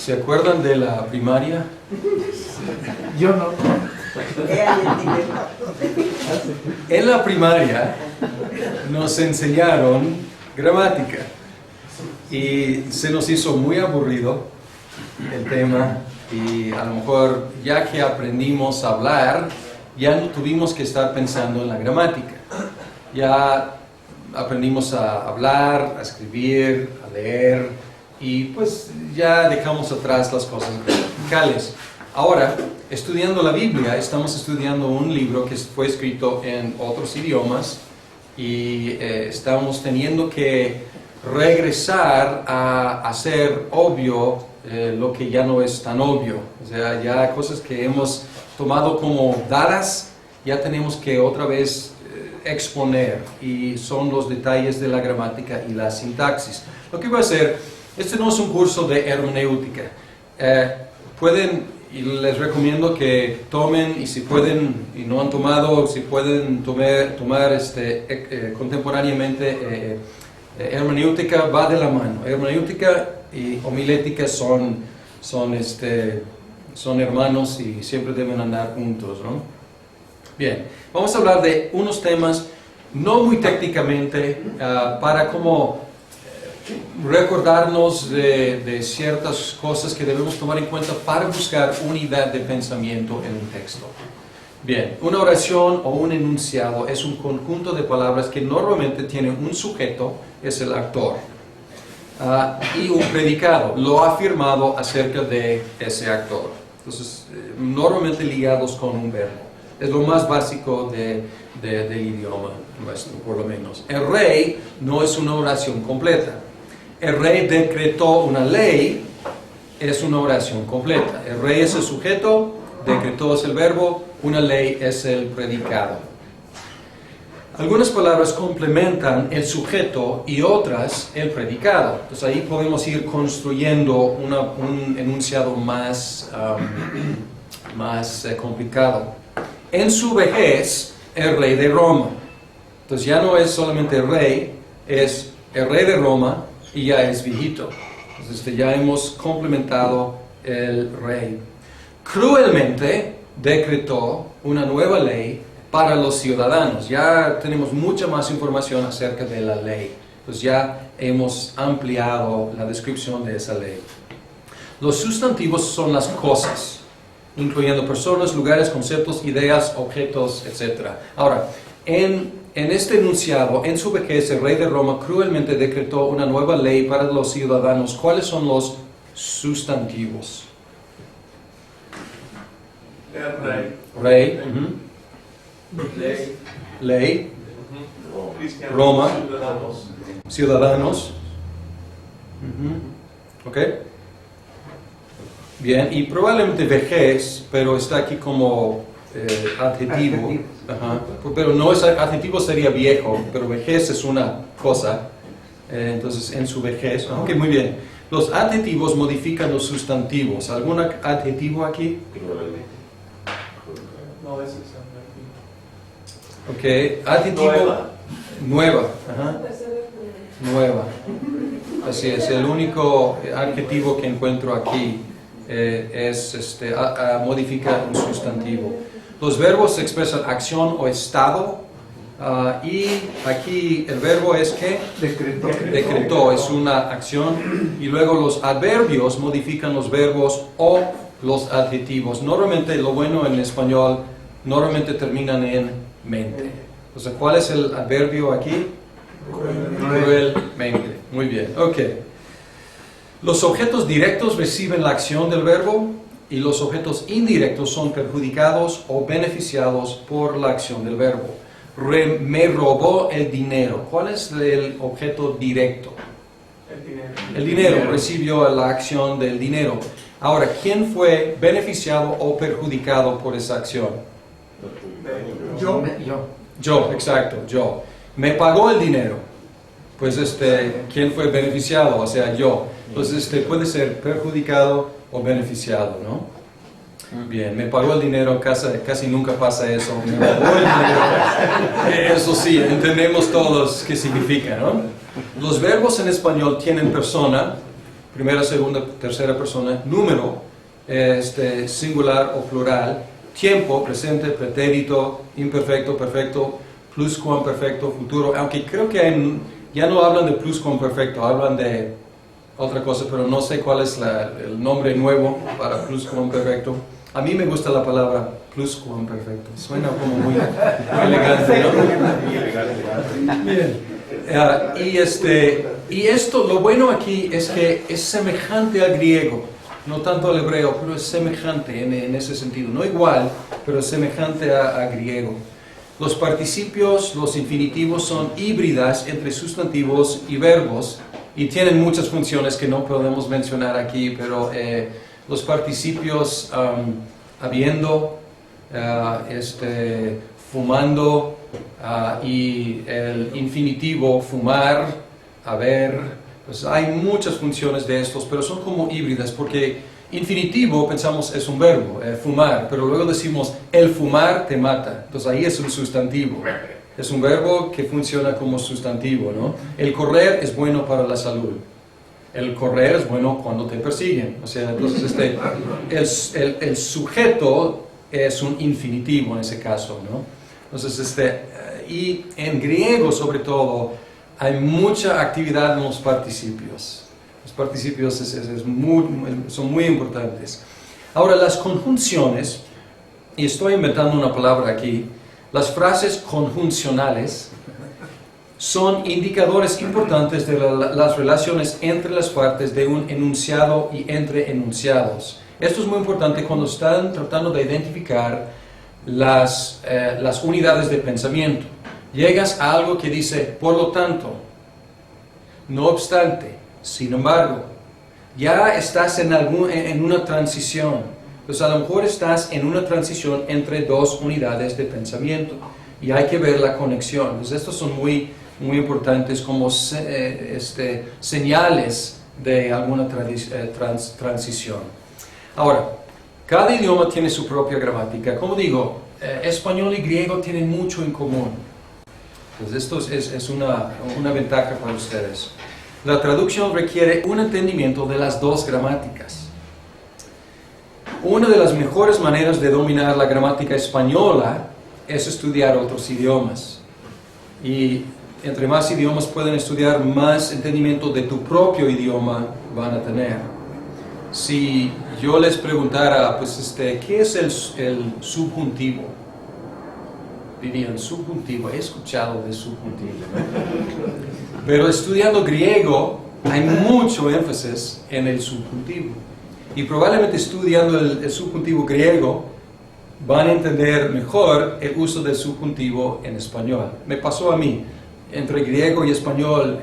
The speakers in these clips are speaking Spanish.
¿Se acuerdan de la primaria? Yo no. En la primaria nos enseñaron gramática y se nos hizo muy aburrido el tema y a lo mejor ya que aprendimos a hablar ya no tuvimos que estar pensando en la gramática. Ya aprendimos a hablar, a escribir, a leer y pues ya dejamos atrás las cosas gramaticales. Ahora, estudiando la Biblia, estamos estudiando un libro que fue escrito en otros idiomas y estamos teniendo que regresar a hacer obvio lo que ya no es tan obvio. O sea, ya cosas que hemos tomado como dadas, ya tenemos que otra vez exponer, y son los detalles de la gramática y la sintaxis. Lo que voy a hacer, este no es un curso de hermenéutica. Y les recomiendo que tomen, y si pueden, y no han tomado, si pueden tomar contemporáneamente hermenéutica, va de la mano. Hermenéutica y homilética son hermanos y siempre deben andar juntos, ¿no? Bien, vamos a hablar de unos temas no muy técnicamente, para como recordarnos de ciertas cosas que debemos tomar en cuenta para buscar unidad de pensamiento en un texto. Bien, una oración o un enunciado es un conjunto de palabras que normalmente tienen un sujeto, es el actor, y un predicado, lo afirmado acerca de ese actor. Entonces, normalmente ligados con un verbo. Es lo más básico del idioma nuestro, por lo menos. El rey no es una oración completa. El rey decretó una ley, es una oración completa. El rey es el sujeto, decretó es el verbo, una ley es el predicado. Algunas palabras complementan el sujeto y otras el predicado. Entonces ahí podemos ir construyendo un enunciado más complicado. En su vejez, el rey de Roma. Entonces ya no es solamente el rey, es el rey de Roma y ya es viejito. Entonces ya hemos complementado el rey. Cruelmente decretó una nueva ley para los ciudadanos. Ya tenemos mucha más información acerca de la ley. Entonces ya hemos ampliado la descripción de esa ley. Los sustantivos son las cosas, incluyendo personas, lugares, conceptos, ideas, objetos, etc. Ahora, en este enunciado, en su vejez, el rey de Roma cruelmente decretó una nueva ley para los ciudadanos. ¿Cuáles son los sustantivos? El rey. Rey. Ley. Ley. Cristianos. Roma. Ciudadanos. Ciudadanos. ¿Ok? Bien, y probablemente vejez, pero está aquí como adjetivo. Ajá. Pero no es adjetivo, sería viejo, pero vejez es una cosa. Entonces, en su vejez. Ok, muy bien. Los adjetivos modifican los sustantivos. ¿Algún adjetivo aquí? No, ese es Ok, adjetivo. Nueva. Ajá. Nueva. Así es, el único adjetivo que encuentro aquí es modificar un sustantivo. Los verbos expresan acción o estado, y aquí el verbo es que decretó, es una acción, y luego los adverbios modifican los verbos o los adjetivos. Normalmente lo bueno en español normalmente terminan en mente. O sea, ¿cuál es el adverbio aquí? Cruelmente. Muy bien, ok. Los objetos directos reciben la acción del verbo y los objetos indirectos son perjudicados o beneficiados por la acción del verbo. Me robó el dinero. ¿Cuál es el objeto directo? el dinero. El dinero recibió la acción del dinero. Ahora, ¿quién fue beneficiado o perjudicado por esa acción? Yo. Yo, exacto, yo. Me pagó el dinero. Pues ¿quién fue beneficiado? O sea, yo. Entonces puede ser perjudicado o beneficiado, ¿no? Bien, me pagó el dinero, casi nunca pasa eso. Me pagó el dinero. Eso sí, entendemos todos qué significa, ¿no? Los verbos en español tienen persona primera, segunda, tercera persona, número, singular o plural, tiempo, presente, pretérito, imperfecto, perfecto, pluscuamperfecto, futuro, aunque creo que ya no hablan de pluscuamperfecto, hablan de otra cosa, pero no sé cuál es el nombre nuevo para pluscuamperfecto. A mí me gusta la palabra pluscuamperfecto, suena como muy elegante, ¿no? Bien. Y esto, lo bueno aquí es que es semejante al griego, no tanto al hebreo, pero es semejante en ese sentido, no igual, pero es semejante a griego. Los participios, los infinitivos son híbridas entre sustantivos y verbos y tienen muchas funciones que no podemos mencionar aquí, pero los participios habiendo, fumando, y el infinitivo fumar, haber, pues hay muchas funciones de estos, pero son como híbridas porque infinitivo pensamos es un verbo, fumar, pero luego decimos el fumar te mata, entonces ahí es un sustantivo, es un verbo que funciona como sustantivo, ¿no? El correr es bueno para la salud, el correr es bueno cuando te persiguen, o sea, entonces el sujeto es un infinitivo en ese caso, ¿no? Entonces, y en griego sobre todo hay mucha actividad en los participios. Los participios son muy importantes. Ahora, las conjunciones, y estoy inventando una palabra aquí, las frases conjuncionales son indicadores importantes de las relaciones entre las partes de un enunciado y entre enunciados. Esto es muy importante cuando están tratando de identificar las unidades de pensamiento. Llegas a algo que dice, por lo tanto, no obstante, sin embargo, ya estás en una transición. Pues a lo mejor estás en una transición entre dos unidades de pensamiento y hay que ver la conexión. Pues estos son muy importantes como señales de alguna transición. Ahora, cada idioma tiene su propia gramática. Como digo, español y griego tienen mucho en común. Pues esto es una ventaja para ustedes. La traducción requiere un entendimiento de las dos gramáticas. Una de las mejores maneras de dominar la gramática española es estudiar otros idiomas. Y entre más idiomas pueden estudiar, más entendimiento de tu propio idioma van a tener. Si yo les preguntara, pues, ¿qué es el subjuntivo? Dirían, subjuntivo, he escuchado de subjuntivo, ¿no? Pero estudiando griego hay mucho énfasis en el subjuntivo. Y probablemente estudiando el subjuntivo griego van a entender mejor el uso del subjuntivo en español. Me pasó a mí, entre griego y español,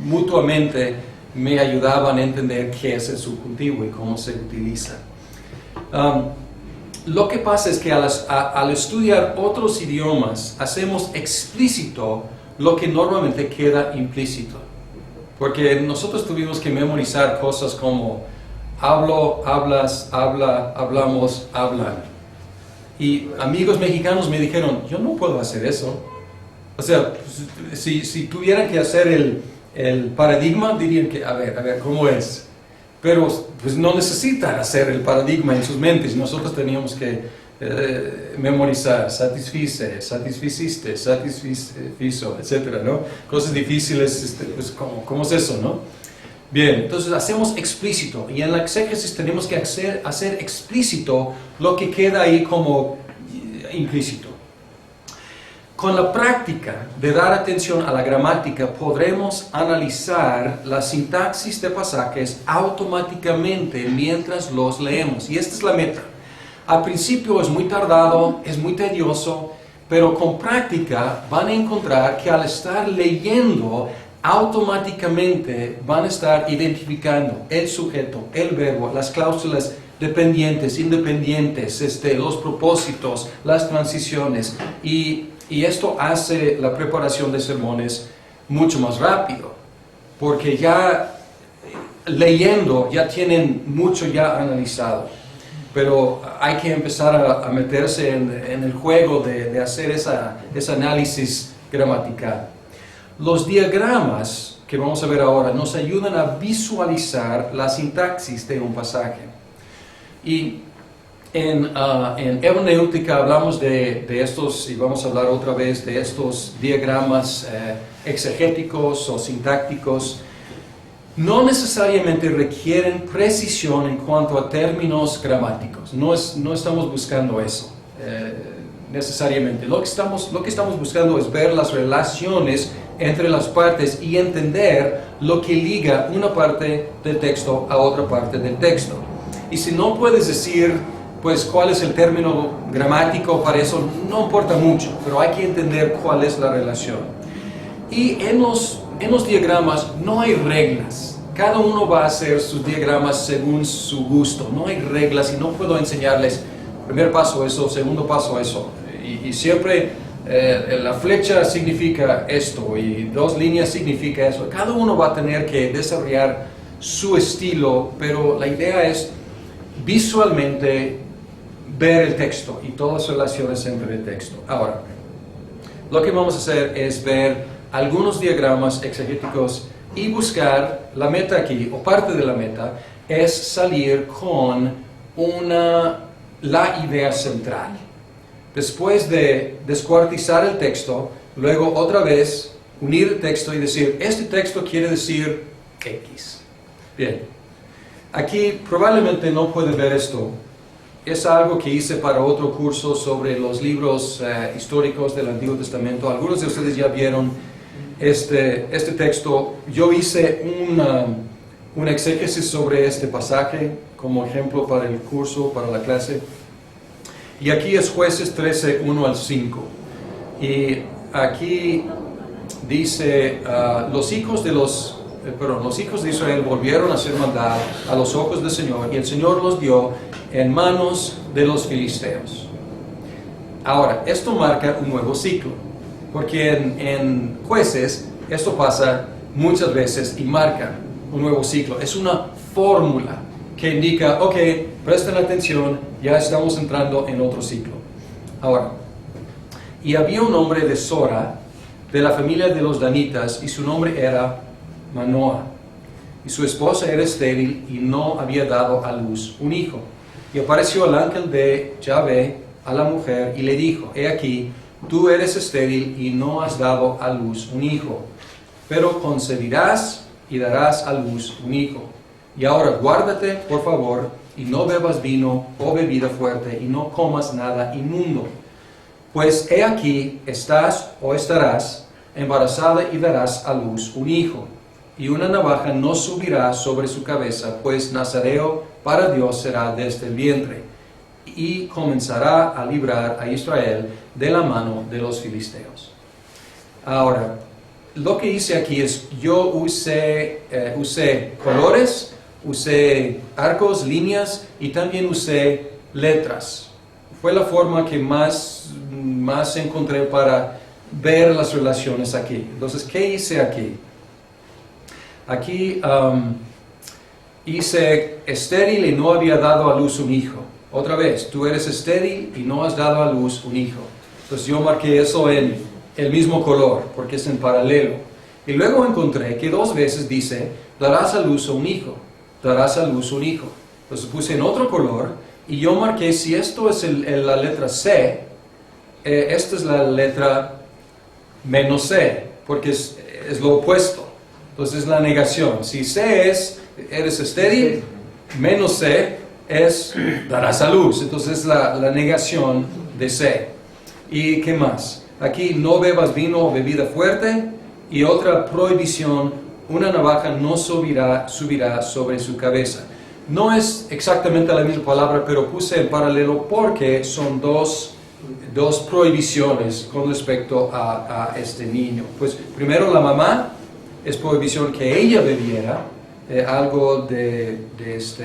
mutuamente me ayudaban a entender qué es el subjuntivo y cómo se utiliza. Lo que pasa es que al estudiar otros idiomas hacemos explícito lo que normalmente queda implícito. Porque nosotros tuvimos que memorizar cosas como hablo, hablas, habla, hablamos, hablan. Y amigos mexicanos me dijeron, yo no puedo hacer eso. O sea, si tuvieran que hacer el paradigma, dirían que, a ver, ¿cómo es? Pero pues no necesitan hacer el paradigma en sus mentes, nosotros teníamos que memorizar, satisfice, satisficiste, satisfizo, etc., ¿no? Cosas difíciles, pues ¿cómo es eso, no? Bien, entonces hacemos explícito, y en la exégesis tenemos que hacer explícito lo que queda ahí como implícito. Con la práctica de dar atención a la gramática podremos analizar la sintaxis de pasajes automáticamente mientras los leemos. Y esta es la meta. Al principio es muy tardado, es muy tedioso, pero con práctica van a encontrar que al estar leyendo automáticamente van a estar identificando el sujeto, el verbo, las cláusulas dependientes, independientes, los propósitos, las transiciones y esto hace la preparación de sermones mucho más rápido, porque ya leyendo ya tienen mucho ya analizado, pero hay que empezar a meterse en el juego de hacer ese análisis gramatical. Los diagramas que vamos a ver ahora nos ayudan a visualizar la sintaxis de un pasaje. Y en hermenéutica hablamos de estos, y vamos a hablar otra vez de estos diagramas exegéticos o sintácticos. No necesariamente requieren precisión en cuanto a términos gramáticos. No estamos buscando eso necesariamente. Lo que estamos buscando es ver las relaciones entre las partes y entender lo que liga una parte del texto a otra parte del texto. Y si no puedes decir, pues, cuál es el término gramático para eso, no importa mucho, pero hay que entender cuál es la relación. Y en los diagramas no hay reglas. Cada uno va a hacer sus diagramas según su gusto. No hay reglas y no puedo enseñarles primer paso eso, segundo paso eso. Y siempre la flecha significa esto y 2 líneas significa eso. Cada uno va a tener que desarrollar su estilo, pero la idea es visualmente ver el texto y todas las relaciones entre el texto. Ahora, lo que vamos a hacer es ver algunos diagramas exegéticos y buscar la meta aquí, o parte de la meta, es salir con la idea central. Después de descuartizar el texto, luego otra vez unir el texto y decir, este texto quiere decir X. Bien, aquí probablemente no pueden ver esto. Es algo que hice para otro curso sobre los libros históricos del Antiguo Testamento. Algunos de ustedes ya vieron este texto. Yo hice un exégesis sobre este pasaje como ejemplo para el curso, para la clase. Y aquí es Jueces 13, 1 al 5. Y aquí dice, los hijos de Israel volvieron a hacer maldad a los ojos del Señor, y el Señor los dio en manos de los filisteos. Ahora, esto marca un nuevo ciclo, porque en Jueces esto pasa muchas veces y marca un nuevo ciclo. Es una fórmula que indica, ok, presten atención, ya estamos entrando en otro ciclo. Ahora, y había un hombre de Sora, de la familia de los danitas, y su nombre era Manoah, y su esposa era estéril y no había dado a luz un hijo. Y apareció el ángel de Yahvé a la mujer y le dijo, he aquí, tú eres estéril y no has dado a luz un hijo, pero concebirás y darás a luz un hijo. Y ahora guárdate, por favor, y no bebas vino o bebida fuerte, y no comas nada inmundo. Pues he aquí, estás o estarás embarazada y darás a luz un hijo. Y una navaja no subirá sobre su cabeza, pues nazareo para Dios será desde el vientre. Y comenzará a librar a Israel de la mano de los filisteos. Ahora, lo que hice aquí es, yo usé colores, usé arcos, líneas y también usé letras. Fue la forma que más encontré para ver las relaciones aquí. Entonces, ¿qué hice aquí? Aquí hice estéril y no había dado a luz un hijo. Otra vez, tú eres estéril y no has dado a luz un hijo. Entonces yo marqué eso en el mismo color, porque es en paralelo. Y luego encontré que 2 veces dice, darás a luz un hijo, darás a luz un hijo. Entonces puse en otro color y yo marqué, si esto es la letra C, esta es la letra menos C, porque es lo opuesto. Entonces es la negación. Si C es, eres estéril, menos C es, darás a luz. Entonces es la negación de C. ¿Y qué más? Aquí, no bebas vino o bebida fuerte. Y otra prohibición, una navaja no subirá sobre su cabeza. No es exactamente la misma palabra, pero puse en paralelo porque son dos prohibiciones con respecto a este niño. Pues primero la mamá, es prohibición que ella bebiera algo de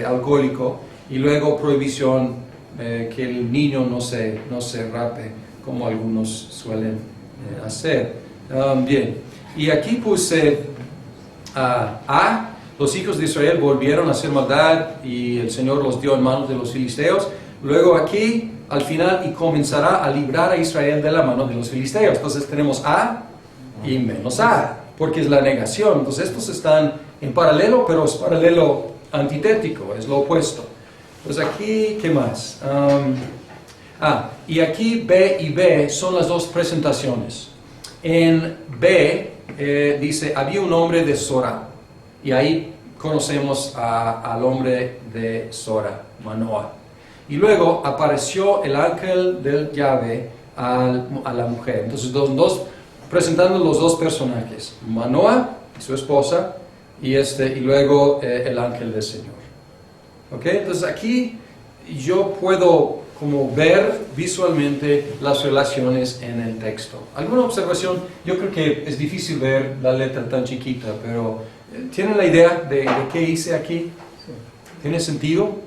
alcohólico, y luego prohibición que el niño no se rape, como algunos suelen hacer. Bien, y aquí puse los hijos de Israel volvieron a hacer maldad y el Señor los dio en manos de los filisteos. Luego aquí, al final, y comenzará a librar a Israel de la mano de los filisteos. Entonces tenemos A y menos A. porque es la negación. Entonces estos están en paralelo, pero es paralelo antitético, es lo opuesto. Pues aquí, ¿qué más? Y aquí B y B son las dos presentaciones. En B dice, había un hombre de Sora, y ahí conocemos al hombre de Sora, Manoah. Y luego apareció el ángel del Yahvé a la mujer. Entonces, presentando los dos personajes, Manoah y su esposa, y luego el ángel del Señor. ¿Ok? Entonces aquí yo puedo como ver visualmente las relaciones en el texto. ¿Alguna observación? Yo creo que es difícil ver la letra tan chiquita, pero ¿tienen la idea de qué hice aquí? ¿Tiene sentido?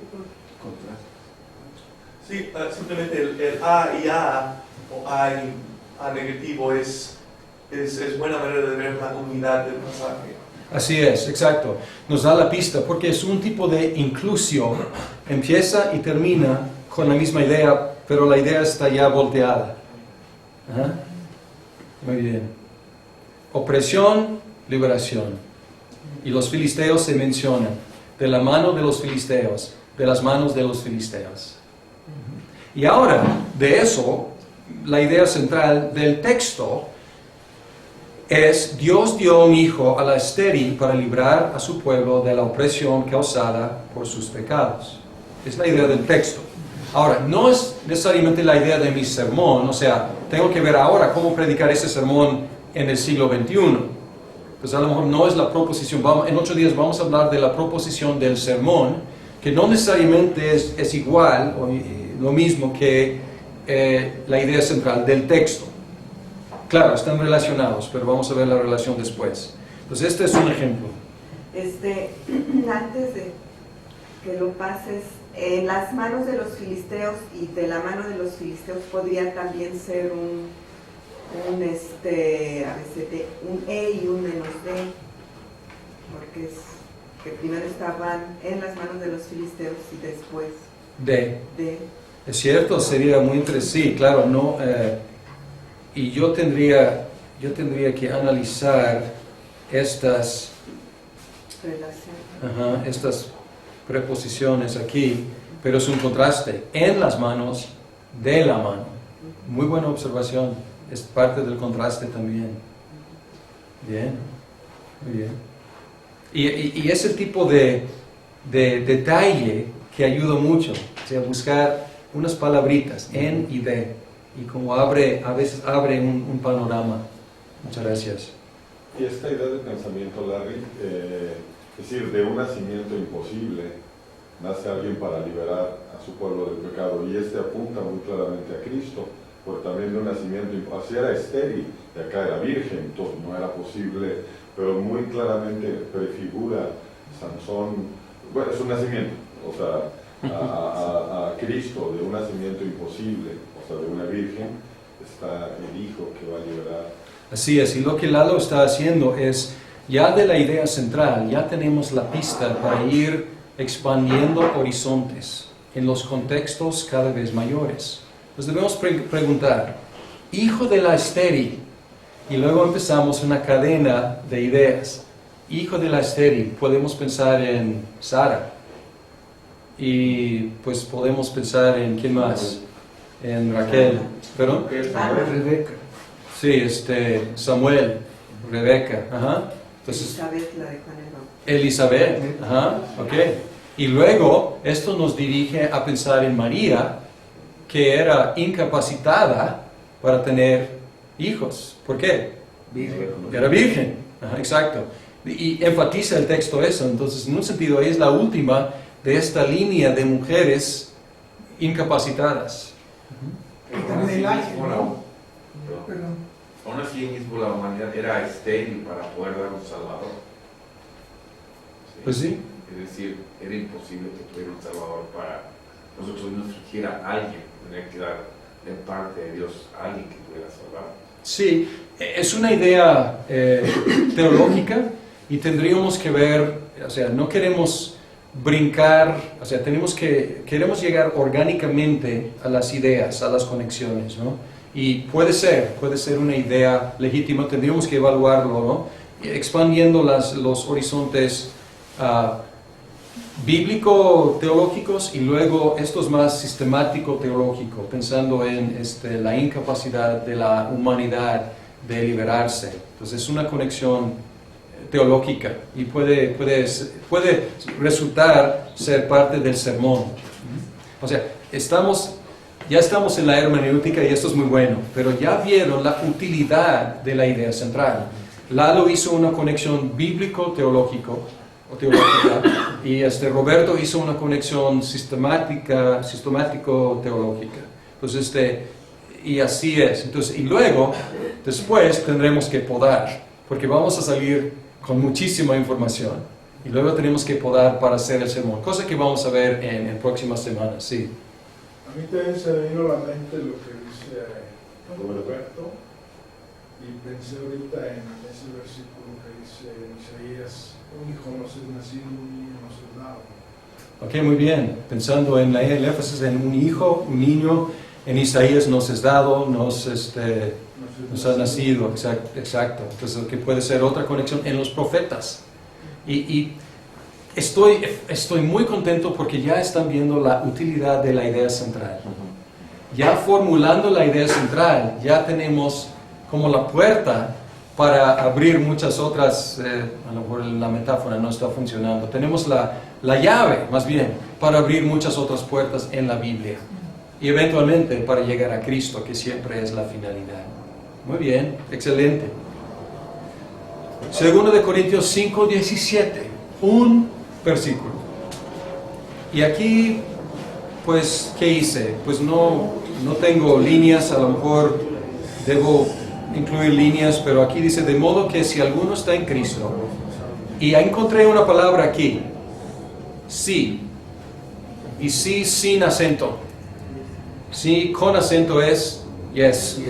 Sí, simplemente el A y A, o A y A negativo, es buena manera de ver la unidad del pasaje. Así es, exacto. Nos da la pista porque es un tipo de inclusión. Empieza y termina con la misma idea, pero la idea está ya volteada. Ajá. Muy bien. Opresión, liberación. Y los filisteos se mencionan. De la mano de los filisteos, de las manos de los filisteos. Y ahora, de eso, la idea central del texto es: Dios dio un hijo a la estéril para librar a su pueblo de la opresión causada por sus pecados. Es la idea del texto. Ahora, no es necesariamente la idea de mi sermón, o sea, tengo que ver ahora cómo predicar ese sermón en el siglo XXI. Pues a lo mejor no es la proposición. En 8 días vamos a hablar de la proposición del sermón, que no necesariamente es igual o lo mismo que la idea central del texto. Claro, están relacionados, pero vamos a ver la relación después. Entonces, este es un ejemplo. Antes de que lo pases, en las manos de los filisteos y de la mano de los filisteos podría también ser un E y un menos D, porque es que primero estaban en las manos de los filisteos y después D. D. Es cierto, sería muy interesante. Sí, claro, no. Y yo tendría que analizar estas preposiciones aquí, pero es un contraste. En las manos, de la mano. Muy buena observación. Es parte del contraste también. Bien, muy bien. Y ese tipo de detalle que ayuda mucho, o sea, buscar unas palabritas, en y de, y como a veces abre un panorama. Muchas gracias. Y esta idea de pensamiento, Larry, es decir, de un nacimiento imposible, nace alguien para liberar a su pueblo del pecado, y apunta muy claramente a Cristo, porque también de un nacimiento imposible, así era estéril, y acá era virgen, entonces no era posible, pero muy claramente prefigura Sansón, bueno, es un nacimiento, o sea, a Cristo, de un nacimiento imposible, o sea, de una virgen, está el Hijo que va a liberar. Así es, y lo que Lalo está haciendo es, ya de la idea central, ya tenemos la pista para ir expandiendo horizontes en los contextos cada vez mayores. Nos debemos preguntar, hijo de la estéril, y luego empezamos una cadena de ideas. Hijo de la estéril, podemos pensar en Sara, y pues podemos pensar en, ¿quién más? En Raquel, ¿perdón? Rebeca. Sí, Samuel, Rebeca, ajá. Entonces, Elizabeth, la de Juan el Bautista. Elizabeth, ajá, ok. Y luego, esto nos dirige a pensar en María, que era incapacitada para tener hijos. ¿Por qué? Virgen. Era virgen, ajá, exacto. Y enfatiza el texto eso. Entonces, en un sentido, ella es la última de esta línea de mujeres incapacitadas. También el ángel, ¿no? Aún así mismo la humanidad era estéril para poder dar un Salvador. ¿Sí? Pues sí. Es decir, era imposible que tuviera un Salvador para nosotros nos surgiera alguien, tenía que dar de parte de Dios a alguien que pudiera salvar. Sí, es una idea teológica y tendríamos que ver, o sea, no queremos brincar, o sea, queremos llegar orgánicamente a las ideas, a las conexiones, ¿no? Y puede ser una idea legítima, tendríamos que evaluarlo, ¿no? expandiendo los horizontes bíblico-teológicos y luego estos más sistemático-teológico, pensando en la incapacidad de la humanidad de liberarse. Entonces es una conexión teológica y puede resultar ser parte del sermón. O sea, ya estamos en la hermenéutica y esto es muy bueno, pero ya vieron la utilidad de la idea central. Lalo hizo una conexión bíblico-teológica y Roberto hizo una conexión sistemático-teológica. Entonces, y así es. Entonces, y luego, después tendremos que podar, porque vamos a salir con muchísima información. Y luego tenemos que podar para hacer el sermón, cosa que vamos a ver en próximas semanas, sí. A mí también se me vino a la mente lo que dice Roberto, y pensé ahorita en ese versículo que dice en Isaías, un hijo nos es nacido, un niño nos es dado. Ok, muy bien. Pensando en el énfasis en un hijo, un niño, en Isaías nos es dado, nos ha nacido, exacto. Entonces, que puede ser otra conexión en los profetas. Y estoy muy contento porque ya están viendo la utilidad de la idea central. Ya formulando la idea central, ya tenemos como la puerta para abrir muchas otras, a lo mejor la metáfora no está funcionando. Tenemos la llave, más bien, para abrir muchas otras puertas en la Biblia. Y eventualmente para llegar a Cristo, que siempre es la finalidad. Muy bien, excelente. 2 de Corintios 5:17, un versículo. Y aquí, pues, ¿qué hice? Pues no tengo líneas, a lo mejor debo incluir líneas, pero aquí dice, de modo que si alguno está en Cristo, y encontré una palabra aquí, sí, y sí sin acento. Sí con acento es yes,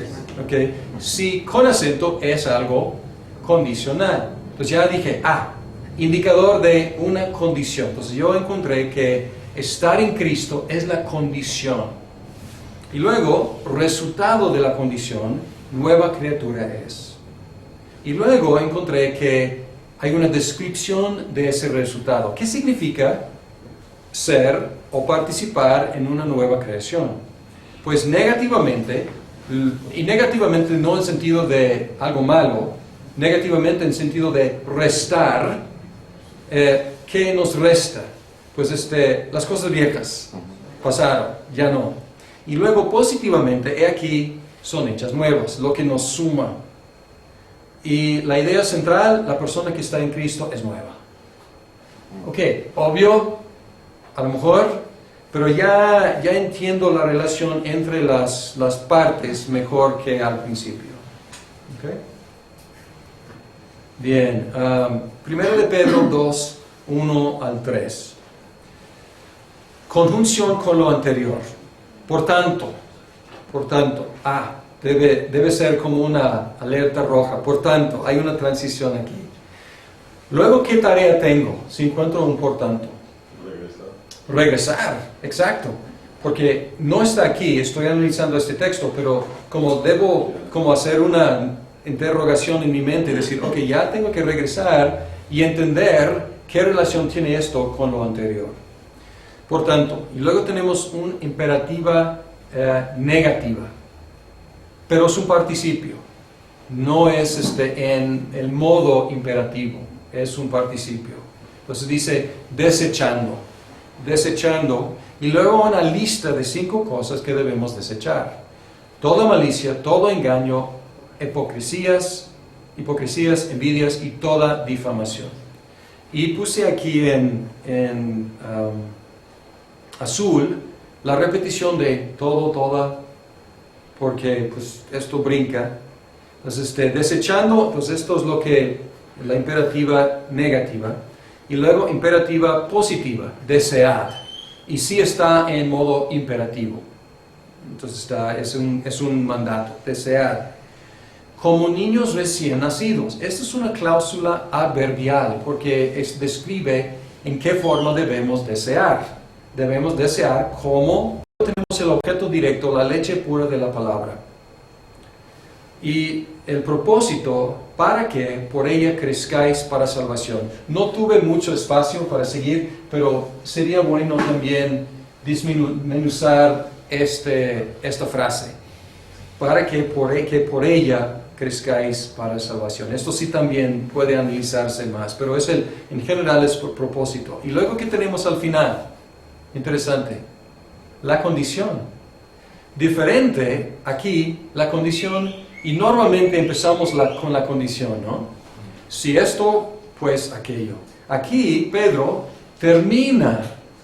okay. Sí con acento es algo condicional. Entonces ya dije, indicador de una condición. Entonces yo encontré que estar en Cristo es la condición. Y luego, resultado de la condición, nueva criatura es. Y luego encontré que hay una descripción de ese resultado. ¿Qué significa ser o participar en una nueva creación? Pues negativamente, y negativamente no en sentido de algo malo, negativamente en sentido de restar. ¿Qué nos resta? Pues las cosas viejas pasaron, ya no. Y luego positivamente, aquí son hechas nuevas, lo que nos suma. Y la idea central, la persona que está en Cristo es nueva. Ok, obvio, a lo mejor, pero ya entiendo la relación entre las partes mejor que al principio. Okay. Bien, 1 de Pedro 2, 1 al 3. Conjunción con lo anterior. Por tanto, debe ser como una alerta roja. Por tanto, hay una transición aquí. Luego, ¿qué tarea tengo? Si encuentro un por tanto. Regresar, exacto. Porque no está aquí, estoy analizando este texto, pero como debo hacer una interrogación en mi mente y decir, ok, ya tengo que regresar y entender qué relación tiene esto con lo anterior. Por tanto, y luego tenemos una imperativa negativa, pero es un participio, no es en el modo imperativo, es un participio. Entonces dice desechando, y luego una lista de 5 cosas que debemos desechar: toda malicia, todo engaño, hipocresías, envidias y toda difamación. Y puse aquí en azul la repetición de todo, toda, porque pues esto brinca. Entonces desechando, pues esto es lo que la imperativa negativa. Y luego imperativa positiva, desead. Y sí está en modo imperativo. Entonces es un mandato, desead. Como niños recién nacidos. Esta es una cláusula adverbial porque describe en qué forma debemos desear. Debemos desear como tenemos el objeto directo, la leche pura de la palabra. Y el propósito, para que por ella crezcáis para salvación. No tuve mucho espacio para seguir, pero sería bueno también desmenuzar esta frase. Para que por ella crezcáis para salvación. Esto sí también puede analizarse más, pero en general es por propósito. Y luego, ¿qué tenemos al final? Interesante. La condición. Diferente aquí, la condición, y normalmente empezamos con la condición, ¿no? Si esto, pues aquello. Aquí Pedro termina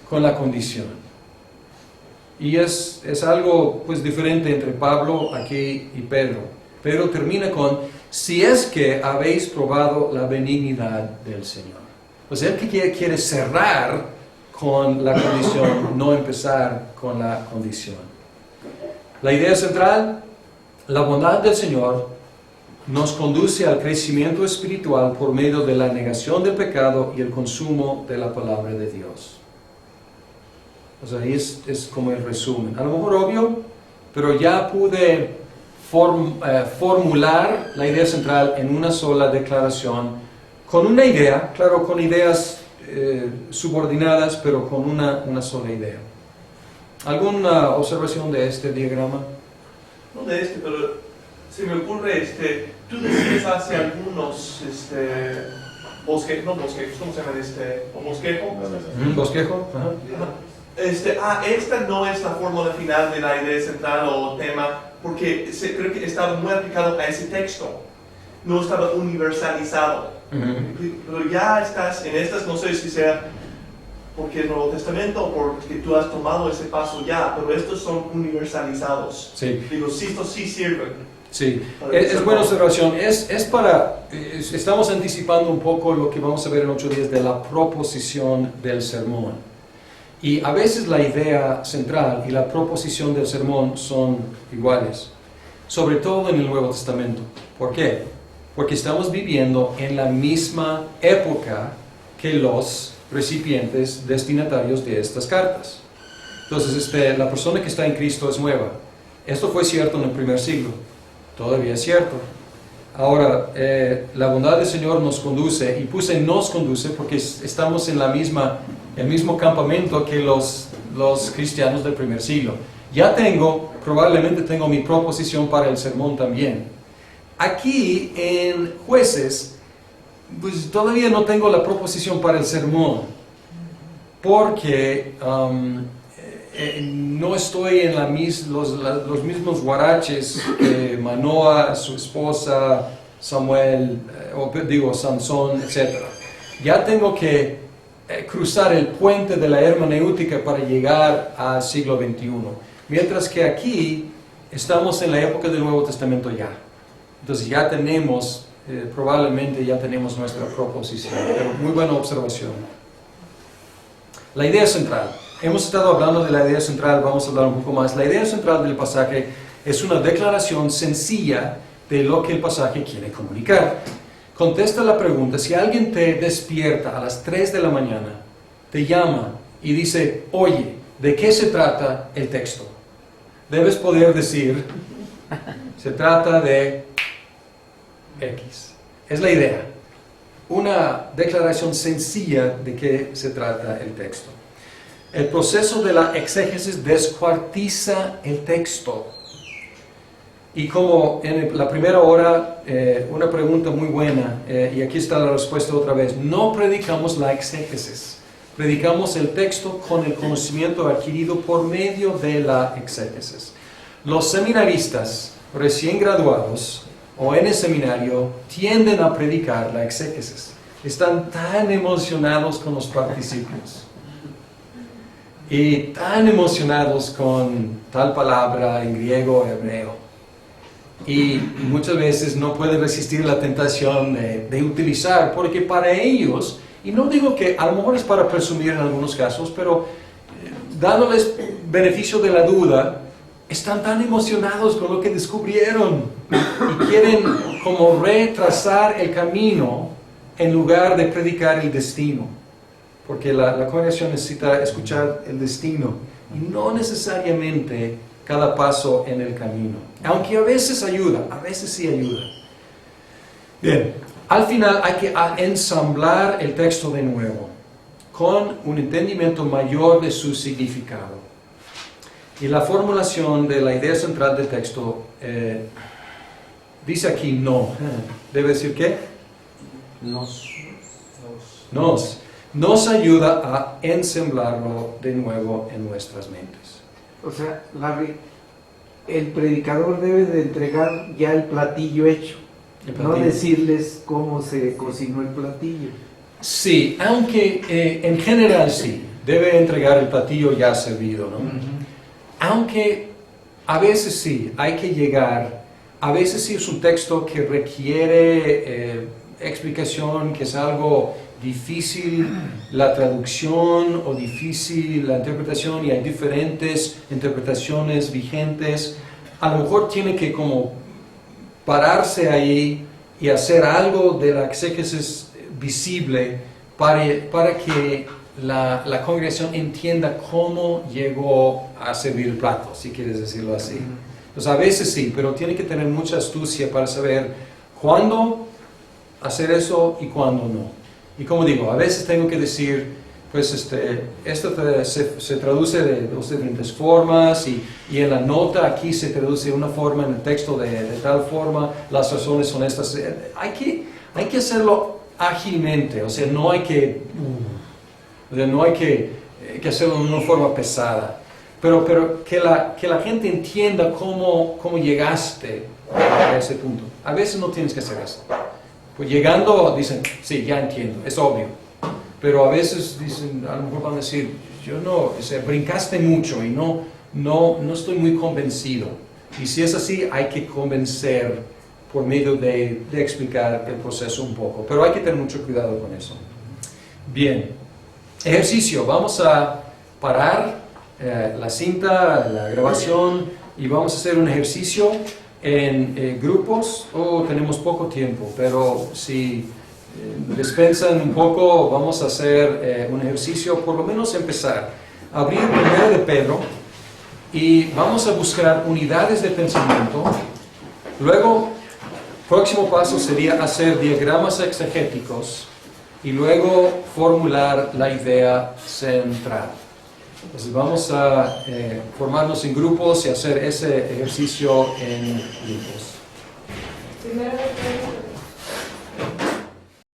con la condición. Y es algo pues diferente entre Pablo aquí y Pedro. Pedro termina con, si es que habéis probado la benignidad del Señor. Pues él que quiere cerrar con la condición, no empezar con la condición. La idea central, la bondad del Señor nos conduce al crecimiento espiritual por medio de la negación del pecado y el consumo de la palabra de Dios. O sea, ahí es como el resumen. A lo mejor obvio, pero ya pude formular la idea central en una sola declaración, con una idea, claro, con ideas subordinadas, pero con una sola idea. ¿Alguna observación de este diagrama? No de pero se me ocurre, tú decías hace algunos, ¿cómo se llama ¿O bosquejo? ¿Bosquejo? Ajá. Esta no es la fórmula final de la idea central o tema, porque creo que estaba muy aplicado a ese texto, no estaba universalizado. Pero ya estás en estas, no sé si sea porque el Nuevo Testamento o porque tú has tomado ese paso ya, pero estos son universalizados. Sí. Digo, sí, estos sí sirven. Sí, es buena observación. Estamos anticipando un poco lo que vamos a ver en 8 días de la proposición del sermón. Y a veces la idea central y la proposición del sermón son iguales, sobre todo en el Nuevo Testamento. ¿Por qué? Porque estamos viviendo en la misma época que los recipientes destinatarios de estas cartas. Entonces, la persona que está en Cristo es nueva. Esto fue cierto en el primer siglo, todavía es cierto. Ahora, la bondad del Señor nos conduce, y puse nos conduce porque estamos en el mismo campamento que los cristianos del primer siglo. Probablemente tengo mi proposición para el sermón también. Aquí en Jueces, pues todavía no tengo la proposición para el sermón, porque no estoy en los mismos guaraches que Manoah, su esposa, Samuel, Sansón, etc. Ya tengo que cruzar el puente de la hermenéutica para llegar al siglo XXI. Mientras que aquí estamos en la época del Nuevo Testamento ya. Entonces ya tenemos, probablemente ya tenemos nuestra proposición. Pero muy buena observación. La idea central. Hemos estado hablando de la idea central, vamos a hablar un poco más. La idea central del pasaje es una declaración sencilla de lo que el pasaje quiere comunicar. Contesta la pregunta, si alguien te despierta a las 3 de la mañana, te llama y dice, oye, ¿de qué se trata el texto? Debes poder decir, se trata de X. Es la idea. Una declaración sencilla de qué se trata el texto. El proceso de la exégesis descuartiza el texto. Y como en la primera hora, una pregunta muy buena, y aquí está la respuesta otra vez, no predicamos la exégesis, predicamos el texto con el conocimiento adquirido por medio de la exégesis. Los seminaristas recién graduados o en el seminario tienden a predicar la exégesis. Están tan emocionados con los participios y tan emocionados con tal palabra en griego o hebreo. Y muchas veces no pueden resistir la tentación de utilizar, porque para ellos, y no digo que a lo mejor es para presumir en algunos casos, pero dándoles beneficio de la duda, están tan emocionados con lo que descubrieron y quieren como retrasar el camino en lugar de predicar el destino, porque la congregación necesita escuchar el destino y no necesariamente cada paso en el camino. Aunque a veces ayuda, a veces sí ayuda. Bien, al final hay que ensamblar el texto de nuevo, con un entendimiento mayor de su significado. Y la formulación de la idea central del texto dice aquí no. ¿Debe decir qué? Nos ayuda a ensamblarlo de nuevo en nuestras mentes. O sea, el predicador debe de entregar ya el platillo hecho, no decirles cómo se cocinó el platillo. Sí, aunque en general sí, debe entregar el platillo ya servido, ¿no? Aunque a veces sí, hay que llegar, a veces sí es un texto que requiere explicación, que es algo difícil la traducción o difícil la interpretación y hay diferentes interpretaciones vigentes. A lo mejor tiene que como pararse ahí y hacer algo de la exégesis visible para que la congregación entienda cómo llegó a servir el plato, si quieres decirlo así. Entonces a veces sí, pero tiene que tener mucha astucia para saber cuándo hacer eso y cuándo no. Y como digo, a veces tengo que decir, pues esto se traduce de dos diferentes formas y en la nota aquí se traduce de una forma, en el texto de tal forma, las razones son estas. Hay que hacerlo ágilmente, o sea, no hay que hacerlo de una forma pesada, pero que la gente entienda cómo llegaste a ese punto. A veces no tienes que hacer eso. Pues llegando dicen, sí, ya entiendo, es obvio. Pero a veces dicen, a lo mejor van a decir, yo no, o sea, brincaste mucho y no estoy muy convencido. Y si es así, hay que convencer por medio de explicar el proceso un poco. Pero hay que tener mucho cuidado con eso. Bien, ejercicio. Vamos a parar la cinta, la grabación, y vamos a hacer un ejercicio en grupos. Tenemos poco tiempo, pero si dispensan un poco, vamos a hacer un ejercicio, por lo menos empezar. Abrir primero de Pedro y vamos a buscar unidades de pensamiento. Luego, próximo paso sería hacer diagramas exegéticos y luego formular la idea central. Entonces vamos a formarnos en grupos y hacer ese ejercicio en grupos. Primero